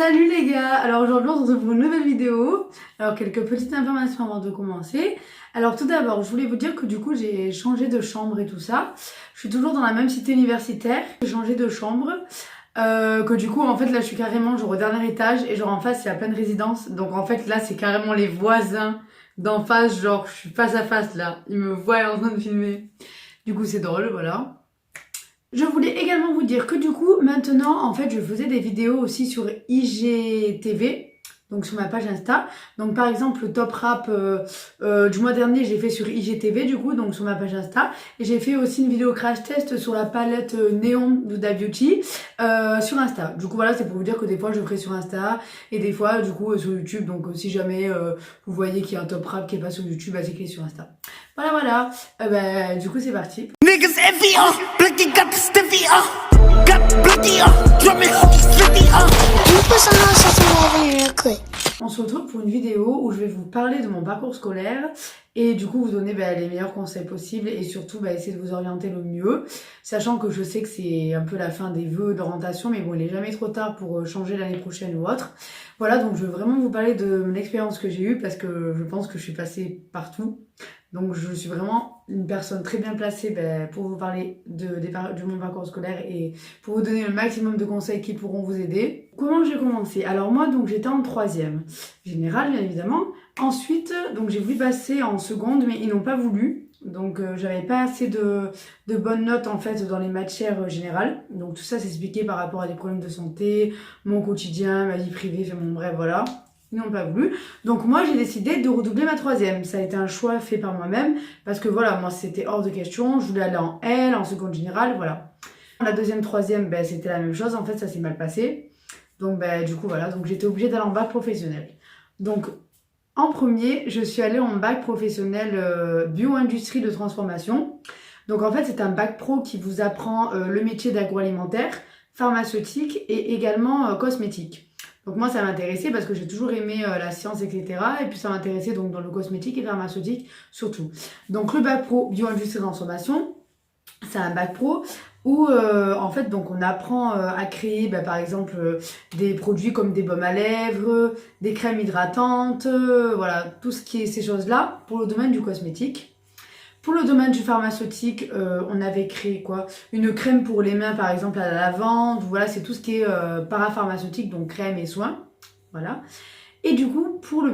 Salut les gars, alors aujourd'hui on se retrouve pour une nouvelle vidéo. Alors quelques petites informations avant de commencer. Alors tout d'abord je voulais vous dire que du coup j'ai changé de chambre et tout ça. Je suis toujours dans la même cité universitaire, j'ai changé de chambre. Que du coup en fait là je suis carrément genre au dernier étage et genre en face il y a plein de résidences. Donc en fait là c'est carrément les voisins d'en face, genre je suis face à face là. Ils me voient en train de filmer. Du coup c'est drôle, voilà. Je voulais également vous dire que du coup, maintenant, en fait, je faisais des vidéos aussi sur IGTV, donc sur ma page Insta. Donc par exemple, le top rap du mois dernier, j'ai fait sur IGTV, du coup, donc sur ma page Insta. Et j'ai fait aussi une vidéo crash test sur la palette néon d'Huda Beauty sur Insta. Du coup, voilà, c'est pour vous dire que des fois, je ferai sur Insta et des fois, du coup, sur YouTube. Donc si jamais vous voyez qu'il y a un top rap qui est pas sur YouTube, bah, c'est qu'il est sur Insta. Voilà. Bah, du coup, c'est parti. Niggas envy, Blicky got the stiffy, got Blicky, drumming hoes slippy, On se retrouve pour une vidéo où je vais vous parler de mon parcours scolaire et du coup vous donner les meilleurs conseils possibles et surtout essayer de vous orienter le mieux, sachant que je sais que c'est un peu la fin des vœux d'orientation, mais bon, il est jamais trop tard pour changer l'année prochaine ou autre. Voilà, donc je veux vraiment vous parler de l'expérience que j'ai eue parce que je pense que je suis passée partout. Donc je suis vraiment une personne très bien placée pour vous parler de mon parcours scolaire et pour vous donner le maximum de conseils qui pourront vous aider. Comment j'ai commencé? Alors moi donc j'étais en 3e générale bien évidemment. Ensuite donc j'ai voulu passer en seconde mais ils n'ont pas voulu. Donc j'avais pas assez de bonnes notes en fait dans les matières générales. Donc tout ça s'expliquait par rapport à des problèmes de santé, mon quotidien, ma vie privée, enfin bon bref voilà. Ils n'ont pas voulu. Donc moi j'ai décidé de redoubler ma 3e. Ça a été un choix fait par moi-même. Parce que voilà, moi c'était hors de question. Je voulais aller en L, en seconde générale, voilà. La 2e, 3e, c'était la même chose. En fait ça s'est mal passé. Donc du coup voilà, donc j'étais obligée d'aller en bac professionnel. Donc en premier, je suis allée en bac professionnel bio-industrie de transformation. Donc en fait c'est un bac pro qui vous apprend le métier d'agroalimentaire, pharmaceutique et également cosmétique. Donc moi ça m'intéressait parce que j'ai toujours aimé la science, etc. Et puis ça m'intéressait donc dans le cosmétique et pharmaceutique surtout. Donc le bac pro bio-industrie de transformation, c'est un bac pro où en fait donc on apprend à créer par exemple des produits comme des baumes à lèvres, des crèmes hydratantes, voilà tout ce qui est ces choses-là pour le domaine du cosmétique. Pour le domaine du pharmaceutique, on avait créé une crème pour les mains par exemple à la lavande, voilà c'est tout ce qui est parapharmaceutique, donc crème et soins, voilà. Et du coup pour le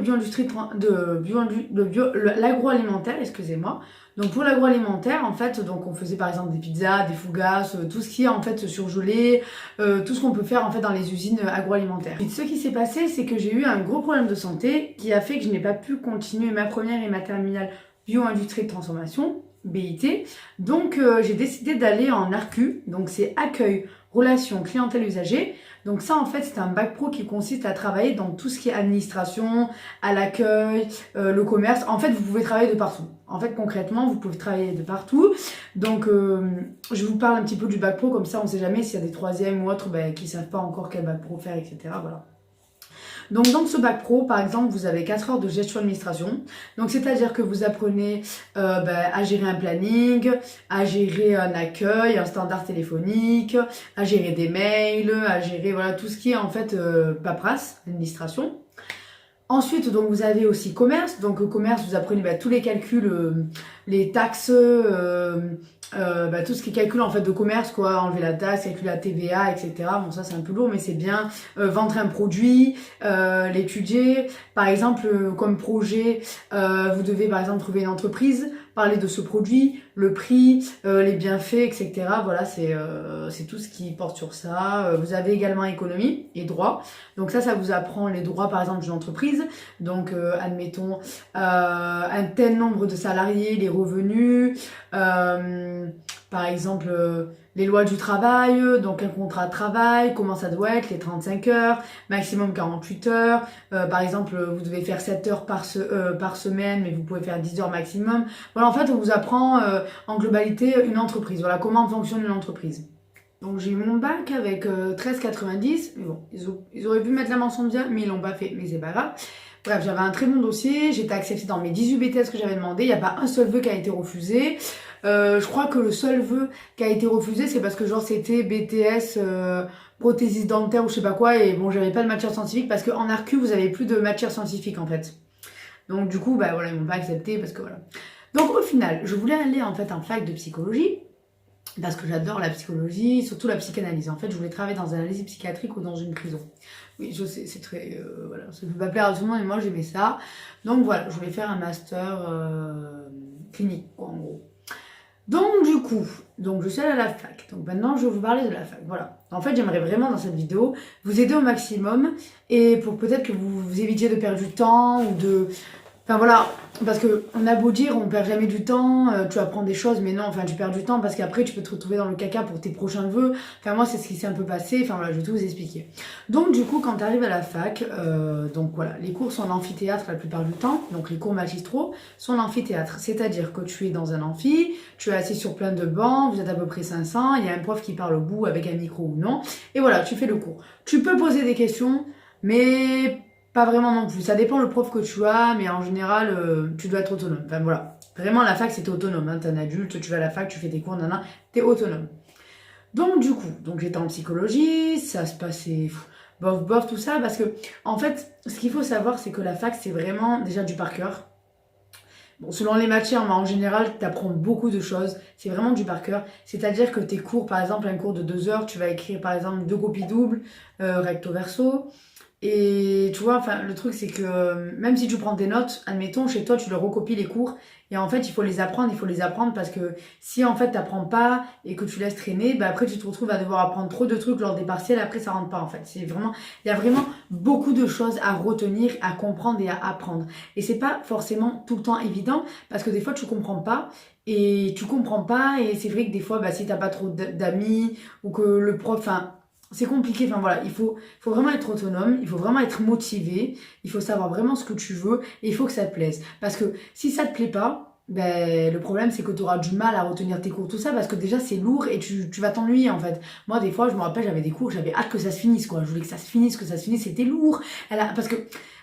l'agroalimentaire, excusez-moi, donc pour l'agroalimentaire en fait donc on faisait par exemple des pizzas, des fougasses, tout ce qui est en fait surgelé, tout ce qu'on peut faire en fait dans les usines agroalimentaires. Et ce qui s'est passé c'est que j'ai eu un gros problème de santé qui a fait que je n'ai pas pu continuer ma première et ma terminale bio-industrie de transformation, BIT. Donc j'ai décidé d'aller en ARCU, donc c'est accueil, relations, clientèle usagée. Donc ça en fait c'est un bac pro qui consiste à travailler dans tout ce qui est administration, à l'accueil, le commerce. En fait vous pouvez travailler de partout. En fait concrètement vous pouvez travailler de partout. Donc je vous parle un petit peu du bac pro, comme ça on sait jamais s'il y a des 3e ou autres qui savent pas encore quel bac pro faire, etc. Voilà. Donc dans ce bac pro, par exemple, vous avez 4 heures de gestion d'administration. Donc c'est-à-dire que vous apprenez à gérer un planning, à gérer un accueil, un standard téléphonique, à gérer des mails, à gérer voilà tout ce qui est en fait paperasse, administration. Ensuite, donc vous avez aussi commerce. Donc commerce, vous apprenez tous les calculs, les taxes, tout ce qui est calcul en fait de commerce, enlever la taxe, calculer la TVA, etc. Bon ça c'est un peu lourd, mais c'est bien. Vendre un produit, l'étudier. Par exemple, comme projet, vous devez par exemple trouver une entreprise, parler de ce produit, le prix, les bienfaits, etc. Voilà, c'est tout ce qui porte sur ça. Vous avez également économie et droit. Donc ça vous apprend les droits par exemple d'une entreprise. Donc admettons un tel nombre de salariés, les revenus, par exemple les lois du travail, donc un contrat de travail, comment ça doit être, les 35 heures, maximum 48 heures. Par exemple, vous devez faire 7 heures par semaine, mais vous pouvez faire 10 heures maximum. Voilà, en fait, on vous apprend en globalité une entreprise. Voilà, comment fonctionne une entreprise. Donc j'ai eu mon bac avec 13,90, mais bon, ils auraient pu mettre la mention bien, mais ils l'ont pas fait, mais c'est pas grave. Bref, j'avais un très bon dossier, j'étais acceptée dans mes 18 BTS que j'avais demandé, il n'y a pas un seul vœu qui a été refusé. Je crois que le seul vœu qui a été refusé, c'est parce que genre c'était BTS prothésiste dentaire ou je sais pas quoi, et bon, j'avais pas de matière scientifique parce qu'en arcu, vous avez plus de matière scientifique en fait. Donc du coup, bah voilà, ils m'ont pas accepté parce que voilà. Donc au final, je voulais aller en fait en fac de psychologie parce que j'adore la psychologie, surtout la psychanalyse. En fait, je voulais travailler dans un asile psychiatrique ou dans une prison. Oui, je sais, c'est très... voilà, ça peut pas plaire à tout le monde, mais moi j'aimais ça. Donc voilà, je voulais faire un master clinique, quoi, en gros. Donc du coup, donc je suis allée à la fac. Donc maintenant, je vais vous parler de la fac. Voilà. En fait, j'aimerais vraiment dans cette vidéo vous aider au maximum et pour peut-être que vous évitiez de perdre du temps ou de... Enfin voilà, parce que on a beau dire on perd jamais du temps, tu apprends des choses, mais non, enfin tu perds du temps parce qu'après tu peux te retrouver dans le caca pour tes prochains vœux. Enfin moi c'est ce qui s'est un peu passé, enfin voilà, je vais tout vous expliquer. Donc du coup quand tu arrives à la fac, donc voilà, les cours sont en amphithéâtre la plupart du temps, donc les cours magistraux sont en amphithéâtre, c'est-à-dire que tu es dans un amphi, tu es assis sur plein de bancs, vous êtes à peu près 500, il y a un prof qui parle au bout avec un micro ou non, et voilà, tu fais le cours. Tu peux poser des questions, mais... pas vraiment non plus, ça dépend le prof que tu as, mais en général, tu dois être autonome. Enfin voilà, vraiment la fac c'était autonome, hein. T'es un adulte, tu vas à la fac, tu fais tes cours, nana, t'es autonome. Donc du coup, donc j'étais en psychologie, ça se passait bof bof tout ça, parce que en fait, ce qu'il faut savoir c'est que la fac c'est vraiment déjà du par cœur. Bon, selon les matières, mais en général, tu apprends beaucoup de choses. C'est vraiment du par cœur. C'est-à-dire que tes cours, par exemple, un cours de 2 heures, tu vas écrire par exemple 2 copies doubles, recto verso. Et tu vois, enfin, le truc c'est que même si tu prends tes notes, admettons, chez toi, tu leur recopies les cours. Et en fait, il faut les apprendre parce que si en fait t'apprends pas et que tu laisses traîner, bah après tu te retrouves à devoir apprendre trop de trucs lors des partiels, après ça rentre pas en fait. C'est vraiment, il y a vraiment beaucoup de choses à retenir, à comprendre et à apprendre. Et c'est pas forcément tout le temps évident parce que des fois tu comprends pas et c'est vrai que des fois, bah si t'as pas trop d'amis ou que le prof, enfin c'est compliqué, enfin voilà, faut vraiment être autonome, il faut vraiment être motivé, il faut savoir vraiment ce que tu veux et il faut que ça te plaise. Parce que si ça te plaît pas, ben le problème c'est que tu auras du mal à retenir tes cours, tout ça, parce que déjà c'est lourd et tu vas t'ennuyer en fait. Moi des fois je me rappelle j'avais des cours, j'avais hâte que ça se finisse quoi, je voulais que ça se finisse, c'était lourd. Parce que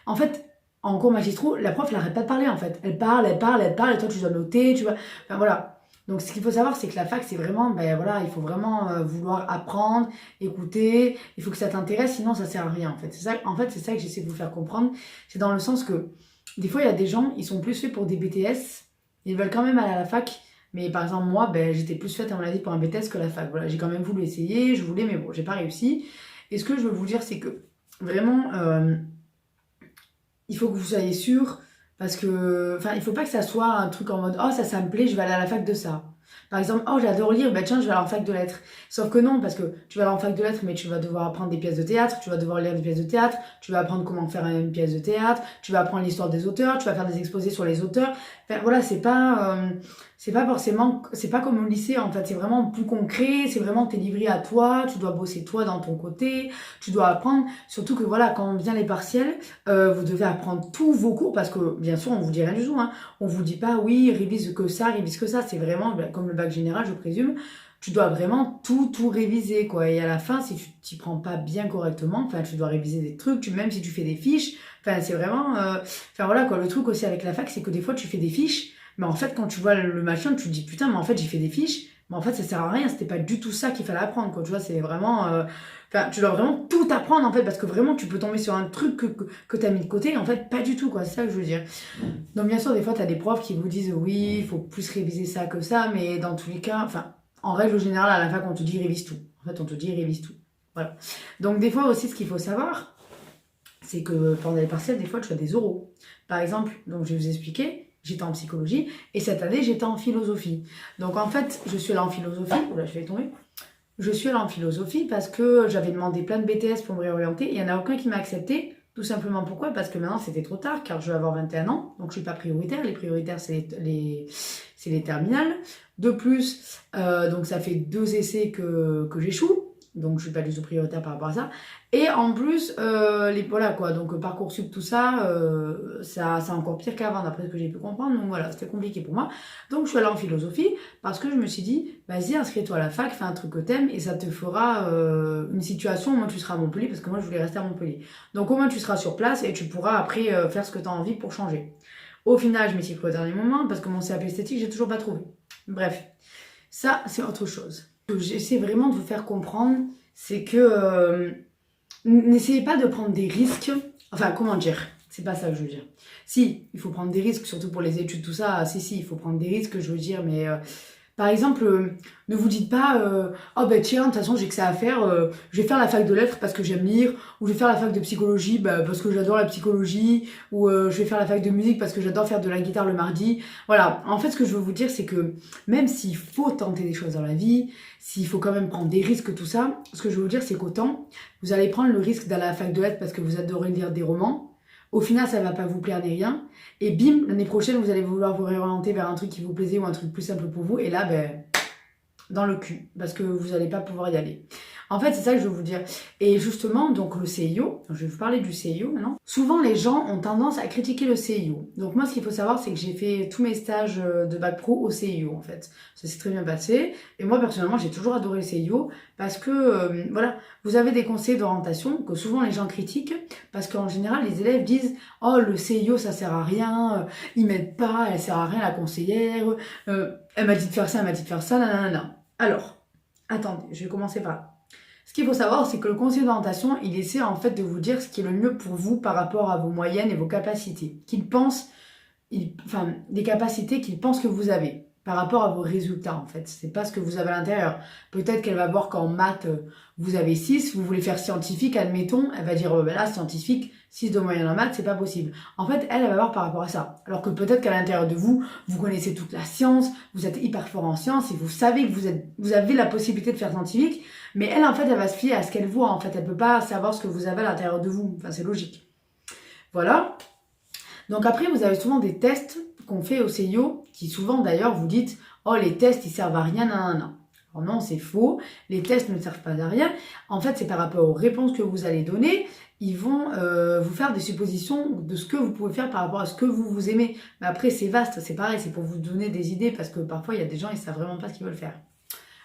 en fait en cours magistraux, la prof elle arrête pas de parler en fait. Elle parle, et toi tu dois noter, tu vois. Enfin voilà. Donc ce qu'il faut savoir, c'est que la fac, c'est vraiment, ben voilà, il faut vraiment vouloir apprendre, écouter, il faut que ça t'intéresse, sinon ça sert à rien en fait. C'est ça que j'essaie de vous faire comprendre. C'est dans le sens que des fois, il y a des gens, ils sont plus faits pour des BTS, ils veulent quand même aller à la fac, mais par exemple moi, ben j'étais plus faite à mon avis pour un BTS que la fac. Voilà, j'ai quand même voulu essayer, je voulais, mais bon, j'ai pas réussi. Et ce que je veux vous dire, c'est que vraiment, il faut que vous soyez sûr. Parce que, enfin, il faut pas que ça soit un truc en mode, oh, ça me plaît, je vais aller à la fac de ça. Par exemple, oh, j'adore lire, bah tiens, je vais aller en fac de lettres. Sauf que non, parce que tu vas aller en fac de lettres, mais tu vas devoir apprendre des pièces de théâtre, tu vas devoir lire des pièces de théâtre, tu vas apprendre comment faire une pièce de théâtre, tu vas apprendre l'histoire des auteurs, tu vas faire des exposés sur les auteurs. Enfin, voilà, c'est pas forcément, c'est pas comme au lycée, en fait, c'est vraiment plus concret, c'est vraiment t'es livré à toi, tu dois bosser toi dans ton côté, tu dois apprendre, surtout que voilà, quand vient les partiels, vous devez apprendre tous vos cours, parce que, bien sûr, on vous dit rien du tout, hein. On vous dit pas, oui, révise que ça, c'est vraiment, comme le bac général, je présume, tu dois vraiment tout réviser, quoi. Et à la fin, si tu t'y prends pas bien correctement, enfin, tu dois réviser des trucs, même si tu fais des fiches, enfin, c'est vraiment, enfin, voilà, quoi. Le truc aussi avec la fac, c'est que des fois, tu fais des fiches, mais en fait, quand tu vois le machin, tu te dis, putain, mais en fait, j'ai fait des fiches, mais en fait, ça sert à rien, c'était pas du tout ça qu'il fallait apprendre, quoi. Tu vois, c'est vraiment, enfin, tu dois vraiment tout apprendre, en fait, parce que vraiment, tu peux tomber sur un truc que t'as mis de côté, et en fait, pas du tout, quoi. C'est ça que je veux dire. Donc, bien sûr, des fois, t'as des profs qui vous disent, oui, il faut plus réviser ça que ça, mais dans tous les cas, enfin, en règle générale, à la fac, on te dit, révise tout. En fait, on te dit, révise tout. Voilà. Donc, des fois aussi, ce qu'il faut savoir, c'est que pendant les partiels, des fois, tu as des oraux. Par exemple, donc, je vais vous expliquer. J'étais en psychologie et cette année j'étais en philosophie. Donc en fait, je suis allée en philosophie. Oula, je vais tomber. Je suis allée en philosophie parce que j'avais demandé plein de BTS pour me réorienter et il n'y en a aucun qui m'a accepté. Tout simplement pourquoi? Parce que maintenant c'était trop tard car je vais avoir 21 ans. Donc je suis pas prioritaire. Les prioritaires c'est les terminales. De plus, donc ça fait 2 essais que j'échoue. Donc je suis pas du tout prioritaire par rapport à ça. Et en plus, voilà quoi, donc Parcoursup, tout ça, c'est encore pire qu'avant, d'après ce que j'ai pu comprendre. Donc voilà, c'était compliqué pour moi. Donc je suis allée en philosophie parce que je me suis dit, vas-y, inscris-toi à la fac, fais un truc que t'aimes et ça te fera une situation au moins tu seras à Montpellier parce que moi je voulais rester à Montpellier. Donc au moins tu seras sur place et tu pourras après faire ce que tu as envie pour changer. Au final, je m'y suis pris au dernier moment parce que mon CAP esthétique, j'ai toujours pas trouvé. Bref, ça c'est autre chose. J'essaie vraiment de vous faire comprendre, c'est que n'essayez pas de prendre des risques. Enfin, comment dire? C'est pas ça que je veux dire. Si, il faut prendre des risques, surtout pour les études, tout ça. Si, il faut prendre des risques, je veux dire, mais par exemple, ne vous dites pas oh ben tiens, de toute façon j'ai que ça à faire, je vais faire la fac de lettres parce que j'aime lire, ou je vais faire la fac de psychologie parce que j'adore la psychologie, ou je vais faire la fac de musique parce que j'adore faire de la guitare le mardi. Voilà, en fait ce que je veux vous dire c'est que même s'il faut tenter des choses dans la vie, s'il faut quand même prendre des risques, tout ça, ce que je veux vous dire c'est qu'autant vous allez prendre le risque d'aller à la fac de lettres parce que vous adorez lire des romans, au final ça va pas vous plaire ni rien, et bim, l'année prochaine vous allez vouloir vous réorienter vers un truc qui vous plaisait ou un truc plus simple pour vous, et là ben dans le cul, parce que vous n'allez pas pouvoir y aller. En fait, c'est ça que je veux vous dire. Et justement, donc le CIO, je vais vous parler du CIO maintenant. Souvent, les gens ont tendance à critiquer le CIO. Donc moi, ce qu'il faut savoir, c'est que j'ai fait tous mes stages de bac pro au CIO, en fait. Ça s'est très bien passé. Et moi, personnellement, j'ai toujours adoré le CIO parce que, voilà, vous avez des conseils d'orientation que souvent les gens critiquent parce qu'en général, les élèves disent « Oh, le CIO, ça sert à rien, ils m'aident pas, elle sert à rien, la conseillère, elle m'a dit de faire ça, elle m'a dit de faire ça, nanana. » Alors, attendez, je vais commencer par là. Ce qu'il faut savoir, c'est que le conseiller d'orientation, il essaie en fait de vous dire ce qui est le mieux pour vous par rapport à vos moyennes et vos capacités. Des capacités qu'il pense que vous avez par rapport à vos résultats en fait. C'est pas ce que vous avez à l'intérieur. Peut-être qu'elle va voir qu'en maths, vous avez 6, vous voulez faire scientifique, admettons, elle va dire ben là, scientifique, 6 de moyenne en maths, c'est pas possible. En fait, elle va voir par rapport à ça. Alors que peut-être qu'à l'intérieur de vous, vous connaissez toute la science, vous êtes hyper fort en sciences et vous savez que vous avez la possibilité de faire scientifique, mais elle, en fait, elle va se fier à ce qu'elle voit. En fait, elle peut pas savoir ce que vous avez à l'intérieur de vous. Enfin, c'est logique. Voilà. Donc après, vous avez souvent des tests qu'on fait au CIO, qui souvent d'ailleurs vous dites « Oh, les tests, ils servent à rien, nanana ». Alors non, c'est faux. Les tests ne servent pas à rien. En fait, c'est par rapport aux réponses que vous allez donner. Ils vont vous faire des suppositions de ce que vous pouvez faire par rapport à ce que vous aimez. Mais après, c'est vaste, c'est pareil, c'est pour vous donner des idées parce que parfois, il y a des gens, ils savent vraiment pas ce qu'ils veulent faire.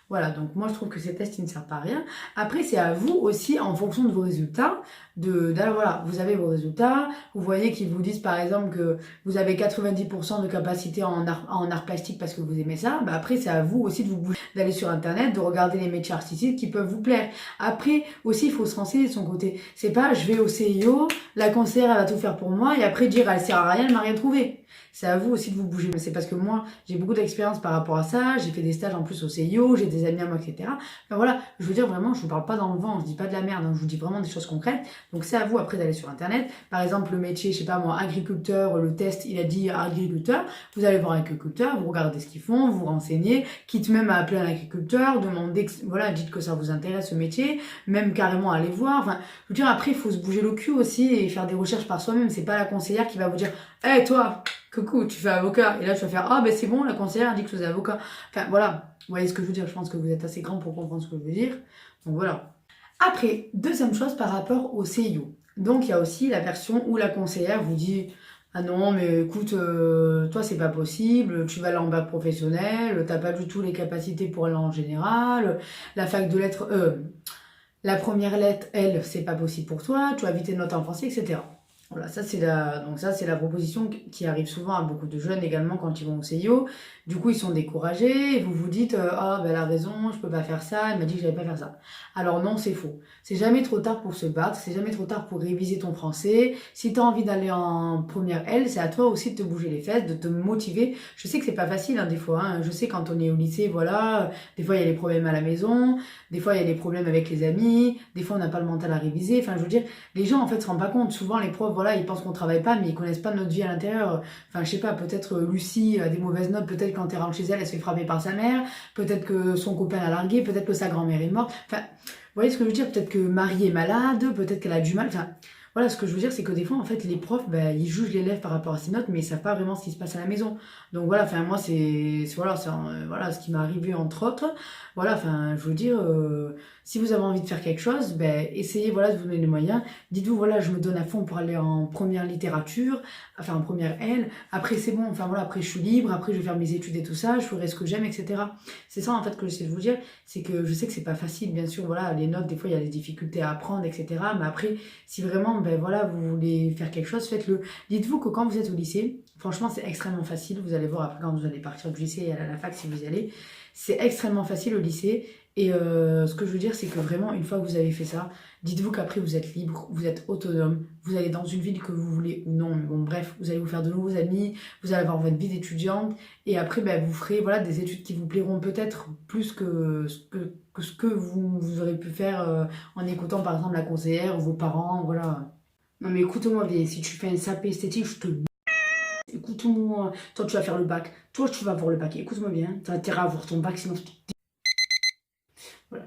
Voilà, donc moi je trouve que ces tests ils ne servent pas à rien. Après, c'est à vous aussi, en fonction de vos résultats, voilà, vous avez vos résultats, vous voyez qu'ils vous disent par exemple que vous avez 90% de capacité en art plastique parce que vous aimez ça, bah après c'est à vous aussi de vous bouger, d'aller sur internet, de regarder les métiers artistiques qui peuvent vous plaire. Après, aussi il faut se renseigner de son côté. C'est pas je vais au CIO, la conseillère elle va tout faire pour moi et après dire elle sert à rien, elle m'a rien trouvé. C'est à vous aussi de vous bouger. Mais c'est parce que moi, j'ai beaucoup d'expérience par rapport à ça. J'ai fait des stages en plus au CIO, j'ai des amis à moi, etc. Enfin voilà, je veux dire vraiment, je vous parle pas dans le vent, je dis pas de la merde, hein, je vous dis vraiment des choses concrètes. Donc c'est à vous après d'aller sur internet. Par exemple, le métier, je sais pas moi, agriculteur, le test, il a dit agriculteur. Vous allez voir un agriculteur, vous regardez ce qu'ils font, vous renseignez, quitte même à appeler un agriculteur, demander, voilà, dites que ça vous intéresse ce métier, même carrément aller voir. Enfin, je veux dire, après, il faut se bouger le cul aussi et faire des recherches par soi-même. C'est pas la conseillère qui va vous dire, hé, toi, coucou, tu fais avocat. Et là, tu vas faire, ah, ben c'est bon, la conseillère a dit que tu faisais avocat. Enfin, voilà. Vous voyez ce que je veux dire? Je pense que vous êtes assez grand pour comprendre ce que je veux dire. Donc, voilà. Après, deuxième chose par rapport au CIO. Donc, il y a aussi la version où la conseillère vous dit, ah non, mais écoute, toi, c'est pas possible, tu vas aller en bac professionnel, t'as pas du tout les capacités pour aller en général, la fac de lettres, la première lettre, elle, c'est pas possible pour toi, tu as vite tes notes en français, etc. Voilà, ça c'est la proposition qui arrive souvent à beaucoup de jeunes également quand ils vont au CIO. Du coup, ils sont découragés et vous vous dites ah ben elle a raison, je peux pas faire ça, elle m'a dit que j'allais pas faire ça. Alors non, c'est faux. C'est jamais trop tard pour se battre, c'est jamais trop tard pour réviser ton français. Si tu as envie d'aller en première L, c'est à toi aussi de te bouger les fesses, de te motiver. Je sais que c'est pas facile hein, des fois, hein. Je sais quand on est au lycée, voilà, des fois il y a des problèmes à la maison, des fois il y a des problèmes avec les amis, des fois on n'a pas le mental à réviser. Enfin, je veux dire, les gens en fait se rendent pas compte. Souvent les profs, voilà, ils pensent qu'on travaille pas, mais ils connaissent pas notre vie à l'intérieur. Enfin, je sais pas, peut-être Lucie a des mauvaises notes, peut-être quand elle rentre chez elle, elle se fait frapper par sa mère, peut-être que son copain l'a largué, peut-être que sa grand-mère est morte. Enfin, vous voyez ce que je veux dire? Peut-être que Marie est malade, peut-être qu'elle a du mal. Enfin, voilà, ce que je veux dire, c'est que des fois, en fait, les profs, ben, ils jugent l'élève par rapport à ses notes, mais ils savent pas vraiment ce qui se passe à la maison. Donc voilà, enfin, moi, voilà ce qui m'est arrivé entre autres. Voilà, enfin, je veux dire, si vous avez envie de faire quelque chose, ben, essayez, voilà, de vous donner les moyens. Dites-vous, voilà, je me donne à fond pour aller en première littérature, enfin, en première L. Après, c'est bon, enfin, voilà, après, je suis libre, après, je vais faire mes études et tout ça, je ferai ce que j'aime, etc. C'est ça, en fait, que j'essaie de vous dire, c'est que je sais que c'est pas facile, bien sûr, voilà, les notes, des fois, il y a des difficultés à apprendre, etc. Mais après, si vraiment, ben, voilà, vous voulez faire quelque chose, faites-le. Dites-vous que quand vous êtes au lycée, Franchement, c'est extrêmement facile. Vous allez voir après quand vous allez partir du lycée et aller à la fac si vous y allez. C'est extrêmement facile au lycée. Et ce que je veux dire, c'est que vraiment, une fois que vous avez fait ça, dites-vous qu'après, vous êtes libre, vous êtes autonome, vous allez dans une ville que vous voulez ou non. Mais bon, bref, vous allez vous faire de nouveaux amis, vous allez avoir votre vie d'étudiante. Et après, ben, vous ferez voilà, des études qui vous plairont peut-être plus que ce que vous aurez pu faire en écoutant par exemple la conseillère ou vos parents. Voilà. Non mais écoute-moi bien, si tu fais un CAP esthétique, je te... Écoute-moi, toi tu vas faire le bac, toi tu vas avoir le bac, écoute-moi bien, t'as intérêt à avoir ton bac sinon... Voilà.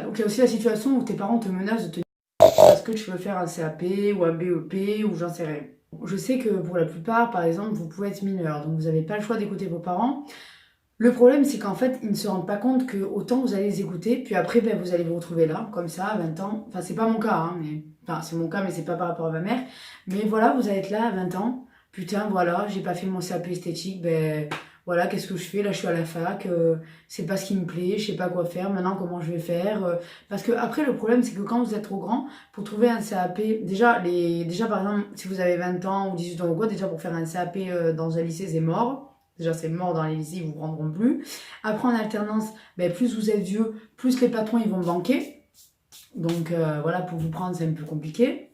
Donc il y a aussi la situation où tes parents te menacent de te dire est-ce que tu veux faire un CAP ou un BEP ou j'en sais rien. Je sais que pour la plupart, par exemple, vous pouvez être mineur, donc vous n'avez pas le choix d'écouter vos parents. Le problème, c'est qu'en fait, ils ne se rendent pas compte que autant vous allez les écouter, puis après, ben, vous allez vous retrouver là, comme ça, à 20 ans. Enfin, c'est pas mon cas, hein, mais... Enfin, c'est mon cas, mais c'est pas par rapport à ma mère. Mais voilà, vous allez être là à 20 ans. Putain, voilà, j'ai pas fait mon CAP esthétique, ben... Voilà, qu'est-ce que je fais? Là, je suis à la fac, c'est pas ce qui me plaît, je sais pas quoi faire. Maintenant, comment je vais faire? Parce que après, le problème, c'est que quand vous êtes trop grand, pour trouver un CAP, déjà, par exemple, si vous avez 20 ans ou 18 ans ou quoi, déjà, pour faire un CAP dans un lycée, c'est mort. Déjà, c'est mort dans les lycées, ils vous prendront plus. Après, en alternance, ben, plus vous êtes vieux, plus les patrons, ils vont banquer. Donc, voilà, pour vous prendre, c'est un peu compliqué.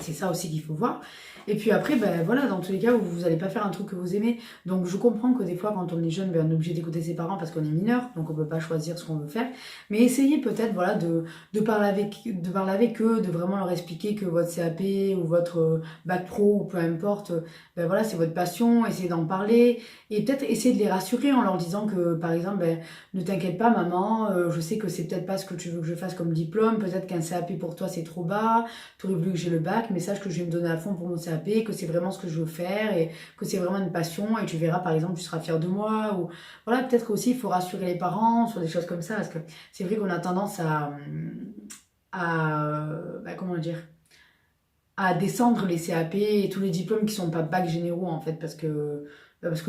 C'est ça aussi qu'il faut voir. Et puis après, ben voilà, dans tous les cas, vous n'allez pas faire un truc que vous aimez. Donc je comprends que des fois, quand on est jeune, ben, on est obligé d'écouter ses parents parce qu'on est mineur, donc on peut pas choisir ce qu'on veut faire. Mais essayez peut-être voilà, de parler avec eux, de vraiment leur expliquer que votre CAP ou votre bac pro ou peu importe, ben voilà, c'est votre passion, essayez d'en parler. Et peut-être essayer de les rassurer en leur disant que, par exemple, ben, ne t'inquiète pas maman, je sais que c'est peut-être pas ce que tu veux que je fasse comme diplôme, peut-être qu'un CAP pour toi c'est trop bas, tu aurais voulu que j'ai le bac, mais sache que je vais me donner à fond pour mon CAP, que c'est vraiment ce que je veux faire et que c'est vraiment une passion et tu verras par exemple tu seras fier de moi ou voilà peut-être qu'aussi il faut rassurer les parents sur des choses comme ça parce que c'est vrai qu'on a tendance comment dire à descendre les CAP et tous les diplômes qui sont pas bac généraux en fait parce que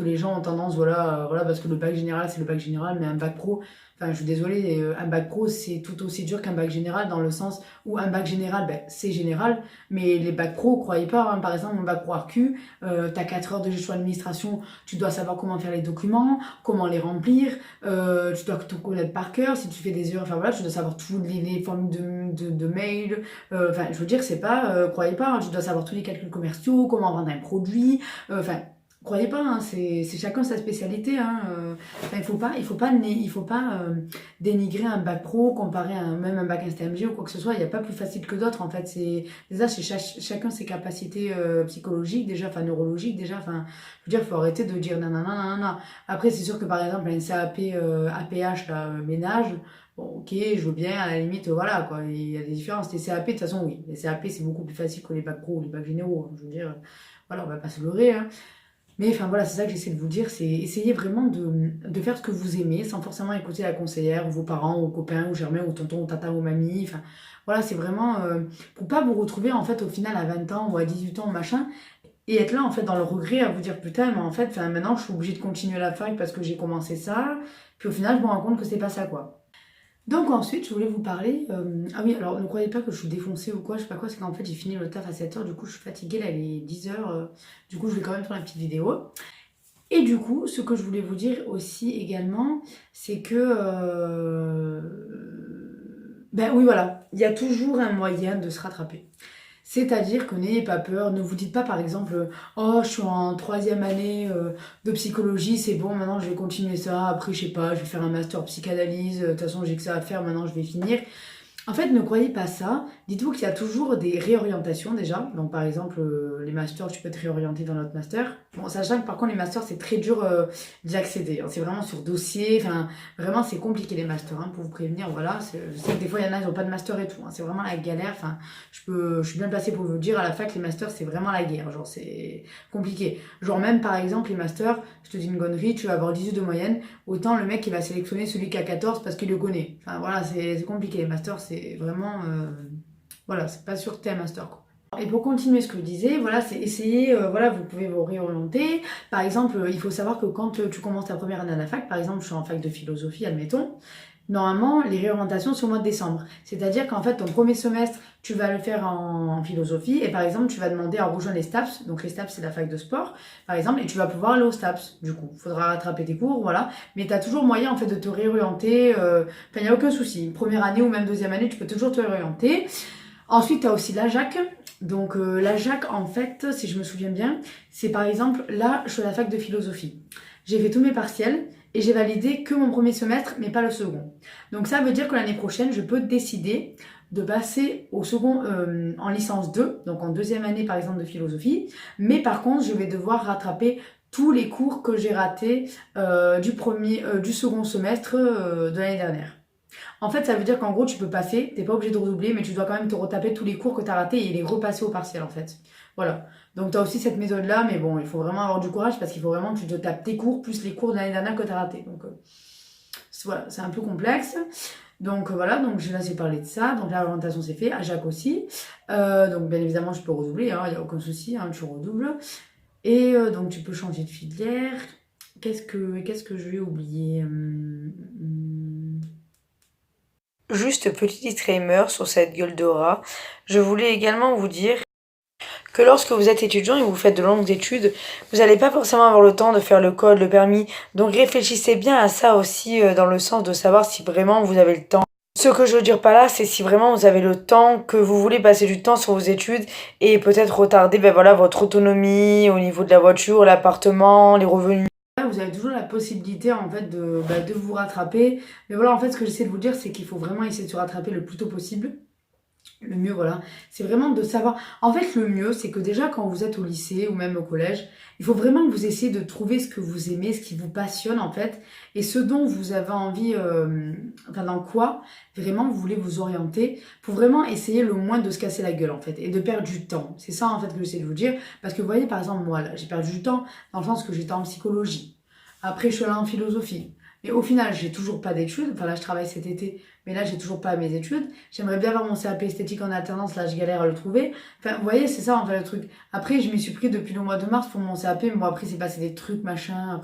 les gens ont tendance voilà parce que le bac général c'est le bac général mais un bac pro enfin je suis désolée un bac pro c'est tout aussi dur qu'un bac général dans le sens où un bac général ben, c'est général mais les bacs pro croyez pas hein, par exemple mon bac pro RQ t'as 4 heures de gestion d'administration tu dois savoir comment faire les documents comment les remplir tu dois tout connaître par cœur si tu fais des erreurs enfin voilà tu dois savoir toutes les formes de mail enfin je veux dire c'est pas croyez pas hein, tu dois savoir tous les calculs commerciaux comment vendre un produit enfin croyez pas, hein, c'est chacun sa spécialité. Hein, il faut pas dénigrer un bac pro comparé à même un bac STMG ou quoi que ce soit. Il n'y a pas plus facile que d'autres. En fait, c'est chacun ses capacités psychologiques déjà, enfin neurologiques déjà. Enfin, je veux dire, faut arrêter de dire nanana. Après, c'est sûr que par exemple un CAP APH là, ménage. Bon, ok, je veux bien, à la limite, voilà, quoi, il y a des différences. Les CAP, de toute façon, oui, les CAP, c'est beaucoup plus facile que les bacs pro ou les bacs généraux. Hein, je veux dire, voilà, on va pas se leurrer. Hein. Mais enfin voilà, c'est ça que j'essaie de vous dire, c'est essayer vraiment de faire ce que vous aimez sans forcément écouter la conseillère ou vos parents ou copains ou Germain ou tonton ou tata ou mamie. Enfin voilà, c'est vraiment pour pas vous retrouver en fait au final à 20 ans ou à 18 ans machin et être là en fait dans le regret à vous dire putain mais en fait maintenant je suis obligée de continuer la fac parce que j'ai commencé ça. Puis au final je me rends compte que c'est pas ça quoi. Donc ensuite, je voulais vous parler... Ah oui, alors ne croyez pas que je suis défoncée ou quoi, je sais pas quoi, c'est qu'en fait j'ai fini le taf à 7h, du coup je suis fatiguée, là il est 10h, du coup je vais quand même faire la petite vidéo. Et du coup, ce que je voulais vous dire aussi également, c'est que... Ben oui voilà, il y a toujours un moyen de se rattraper. C'est-à-dire que n'ayez pas peur, ne vous dites pas par exemple « Oh, je suis en 3e année de psychologie, c'est bon, maintenant je vais continuer ça, après je sais pas, je vais faire un master psychanalyse, de toute façon j'ai que ça à faire, maintenant je vais finir. » En fait, ne croyez pas ça. Dites-vous qu'il y a toujours des réorientations déjà. Donc, par exemple, les masters, tu peux te réorienter dans notre master. Bon, sachant que par contre, les masters, c'est très dur d'y accéder. C'est vraiment sur dossier. Enfin, vraiment, c'est compliqué les masters. Hein, pour vous prévenir, voilà. Je sais que des fois, il y en a, ils n'ont pas de master et tout. Hein, c'est vraiment la galère. Enfin, je suis bien placée pour vous le dire. À la fac, les masters, c'est vraiment la guerre. Genre, c'est compliqué. Genre, même par exemple, les masters, je te dis une connerie, tu vas avoir 18 de moyenne. Autant le mec, il va sélectionner celui qui a 14 parce qu'il le connaît. Enfin, voilà, c'est compliqué. Les masters, c'est vraiment... voilà, c'est pas sûr que t'es un master, quoi. Et pour continuer ce que je disais, voilà, c'est essayer, voilà, vous pouvez vous réorienter. Par exemple, il faut savoir que quand tu commences ta première année à la fac, par exemple, je suis en fac de philosophie, admettons, Normalement, les réorientations sont au mois de décembre. C'est-à-dire qu'en fait, ton premier semestre, tu vas le faire en philosophie et par exemple, tu vas demander à rejoindre les STAPS. Donc les STAPS, c'est la fac de sport, par exemple, et tu vas pouvoir aller aux STAPS. Du coup, il faudra rattraper tes cours, voilà. Mais tu as toujours moyen en fait de te réorienter. Enfin, il n'y a aucun souci. Première année ou même deuxième année, tu peux toujours te réorienter. Ensuite, tu as aussi la JAC. Donc la JAC, en fait, si je me souviens bien, c'est par exemple, là, je suis à la fac de philosophie. J'ai fait tous mes partiels et j'ai validé que mon premier semestre, mais pas le second. Donc ça veut dire que l'année prochaine, je peux décider de passer au second en licence 2, donc en deuxième année par exemple de philosophie. Mais par contre, je vais devoir rattraper tous les cours que j'ai ratés du second semestre de l'année dernière. En fait, ça veut dire qu'en gros, tu peux passer, t'es pas obligé de redoubler, mais tu dois quand même te retaper tous les cours que tu as ratés et les repasser au partiel en fait. Voilà. Donc tu as aussi cette méthode-là, mais bon, il faut vraiment avoir du courage parce qu'il faut vraiment que tu te tapes tes cours plus les cours de l'année dernière que tu as ratés. Donc voilà, c'est un peu complexe. Donc voilà, donc je vais assez parler de ça. Donc la orientation c'est fait, à Jacques aussi. Donc bien évidemment, je peux redoubler, il n'y a aucun souci, hein, tu redoubles. Et donc tu peux changer de filière. Qu'est-ce que je vais oublier Juste petit disclaimer sur cette gueule de rat. Je voulais également vous dire que lorsque vous êtes étudiant et vous faites de longues études, vous n'allez pas forcément avoir le temps de faire le code, le permis. Donc réfléchissez bien à ça aussi dans le sens de savoir si vraiment vous avez le temps. Ce que je veux dire par là, c'est si vraiment vous avez le temps, que vous voulez passer du temps sur vos études et peut-être retarder voilà, votre autonomie au niveau de la voiture, l'appartement, les revenus. Vous avez toujours la possibilité en fait de vous rattraper. Mais voilà, en fait, ce que j'essaie de vous dire, c'est qu'il faut vraiment essayer de se rattraper le plus tôt possible. Le mieux, voilà, c'est vraiment de savoir. En fait, le mieux, c'est que déjà, quand vous êtes au lycée ou même au collège, il faut vraiment que vous essayez de trouver ce que vous aimez, ce qui vous passionne, en fait, et ce dont vous avez envie, enfin, dans quoi vraiment vous voulez vous orienter, pour vraiment essayer le moins de se casser la gueule, en fait, et de perdre du temps. C'est ça, en fait, que j'essaie de vous dire. Parce que vous voyez, par exemple, moi, là, j'ai perdu du temps dans le sens que j'étais en psychologie. Après, je suis allée en philosophie. Mais au final, j'ai toujours pas d'études. Enfin, là, je travaille cet été, mais là, j'ai toujours pas mes études. J'aimerais bien avoir mon CAP esthétique en alternance. Là, je galère à le trouver. Enfin, vous voyez, c'est ça, en fait, le truc. Après, je m'y suis pris depuis le mois de mars pour mon CAP. Mais bon, après, c'est passé des trucs, machin.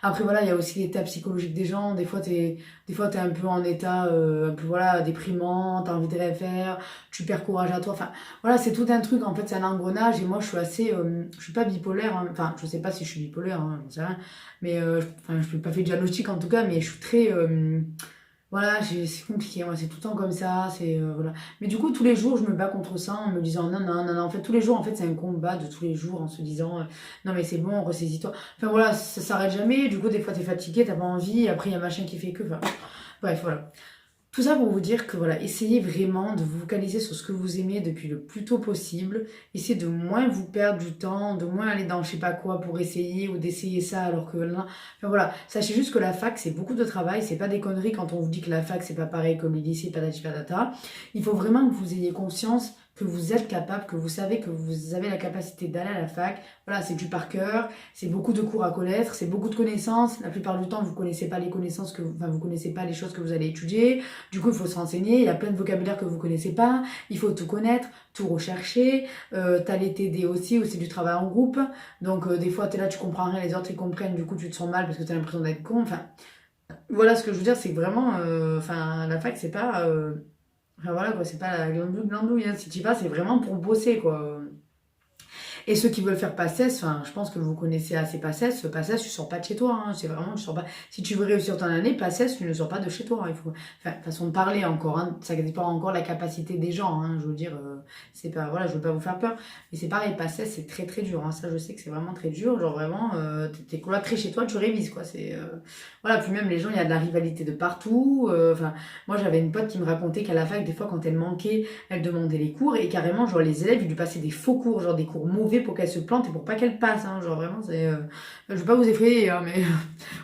Après voilà, il y a aussi l'état psychologique des gens. Des fois, t'es un peu en état, un peu, voilà, déprimant. T'as envie de rien faire. Tu perds courage à toi. Enfin, voilà, c'est tout un truc. En fait, c'est un engrenage. Et moi, je suis assez, je suis pas bipolaire. Hein. Enfin, je sais pas si je suis bipolaire, hein, j'en sais rien. Mais, enfin, je n'ai pas fait de diagnostic en tout cas, mais je suis très. Voilà, c'est compliqué, moi, c'est tout le temps comme ça, c'est. Voilà. Mais du coup, tous les jours, je me bats contre ça en me disant non, non, non, non. En fait, tous les jours, en fait, c'est un combat de tous les jours en se disant non, mais c'est bon, ressaisis-toi. Enfin, voilà, ça s'arrête jamais. Du coup, des fois, t'es fatigué, t'as pas envie, après, il y a machin qui fait que. Enfin, bref, voilà. Tout ça pour vous dire que voilà, essayez vraiment de vous focaliser sur ce que vous aimez depuis le plus tôt possible. Essayez de moins vous perdre du temps, de moins aller dans je sais pas quoi pour essayer ou d'essayer ça alors que là. Enfin voilà, sachez juste que la fac c'est beaucoup de travail, c'est pas des conneries quand on vous dit que la fac c'est pas pareil comme les lycées, patati patata. Il faut vraiment que vous ayez conscience que vous êtes capable, que vous savez que vous avez la capacité d'aller à la fac. Voilà, c'est du par cœur, c'est beaucoup de cours à connaître, c'est beaucoup de connaissances. La plupart du temps, vous connaissez pas les connaissances vous connaissez pas les choses que vous allez étudier. Du coup, il faut se renseigner. Il y a plein de vocabulaire que vous connaissez pas. Il faut tout connaître, tout rechercher. T'as les TD aussi, où c'est du travail en groupe. Donc, des fois, t'es là, tu comprends rien, les autres ils comprennent. Du coup, tu te sens mal parce que t'as l'impression d'être con. Enfin, voilà, ce que je veux dire, c'est que vraiment, enfin, la fac, c'est pas. Enfin voilà quoi, c'est pas la glandouille, hein. Si tu y vas, c'est vraiment pour bosser quoi. Et ceux qui veulent faire PACES, enfin, je pense que vous connaissez assez PACES. PACES, tu sors pas de chez toi. Hein. C'est vraiment, tu sors pas. Si tu veux réussir ton année, PACES, tu ne sors pas de chez toi. Hein. Il faut, enfin, façon de parler encore. Hein. Ça dépend encore la capacité des gens. Hein. Je veux dire, c'est pas, voilà, je veux pas vous faire peur. Mais c'est pareil, PACES, c'est très très dur. Hein. Ça, je sais que c'est vraiment très dur. Genre vraiment, t'es cloîtré chez toi, tu révises quoi. C'est, voilà. Puis même les gens, il y a de la rivalité de partout. Enfin, moi, j'avais une pote qui me racontait qu'à la fac, des fois, quand elle manquait, elle demandait les cours et carrément, genre les élèves, ils lui passaient des faux cours, genre des cours mauvais pour qu'elle se plante et pour pas qu'elle passe, hein, genre vraiment c'est je vais pas vous effrayer hein, mais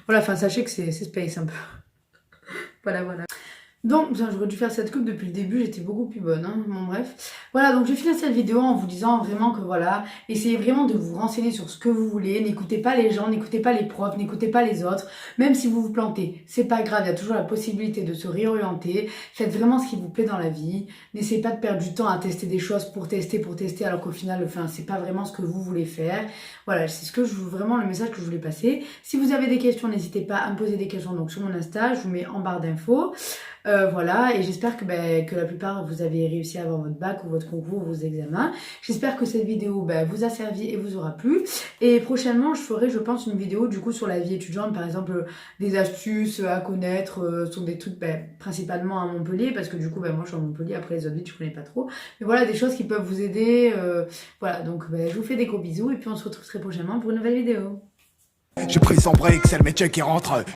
voilà, enfin sachez que c'est space un peu. Voilà. Donc, j'aurais dû faire cette coupe depuis le début, j'étais beaucoup plus bonne, hein. Bon bref. Voilà, donc je vais finir cette vidéo en vous disant vraiment que voilà, essayez vraiment de vous renseigner sur ce que vous voulez, n'écoutez pas les gens, n'écoutez pas les profs, n'écoutez pas les autres, même si vous vous plantez, c'est pas grave, il y a toujours la possibilité de se réorienter, faites vraiment ce qui vous plaît dans la vie, n'essayez pas de perdre du temps à tester des choses pour tester, alors qu'au final, enfin, c'est pas vraiment ce que vous voulez faire. Voilà, c'est vraiment le message que je voulais passer. Si vous avez des questions, n'hésitez pas à me poser des questions donc sur mon Insta, je vous mets en barre d'infos. Voilà, et j'espère que la plupart vous avez réussi à avoir votre bac ou votre concours ou vos examens. J'espère que cette vidéo vous a servi et vous aura plu. Et prochainement, je ferai, je pense, une vidéo du coup sur la vie étudiante, par exemple des astuces à connaître sur des trucs principalement à Montpellier, parce que du coup, moi je suis à Montpellier, après les autres villes je connais pas trop. Mais voilà, des choses qui peuvent vous aider. Voilà, donc je vous fais des gros bisous et puis on se retrouve très prochainement pour une nouvelle vidéo. J'ai pris son break, c'est le métier qui rentre.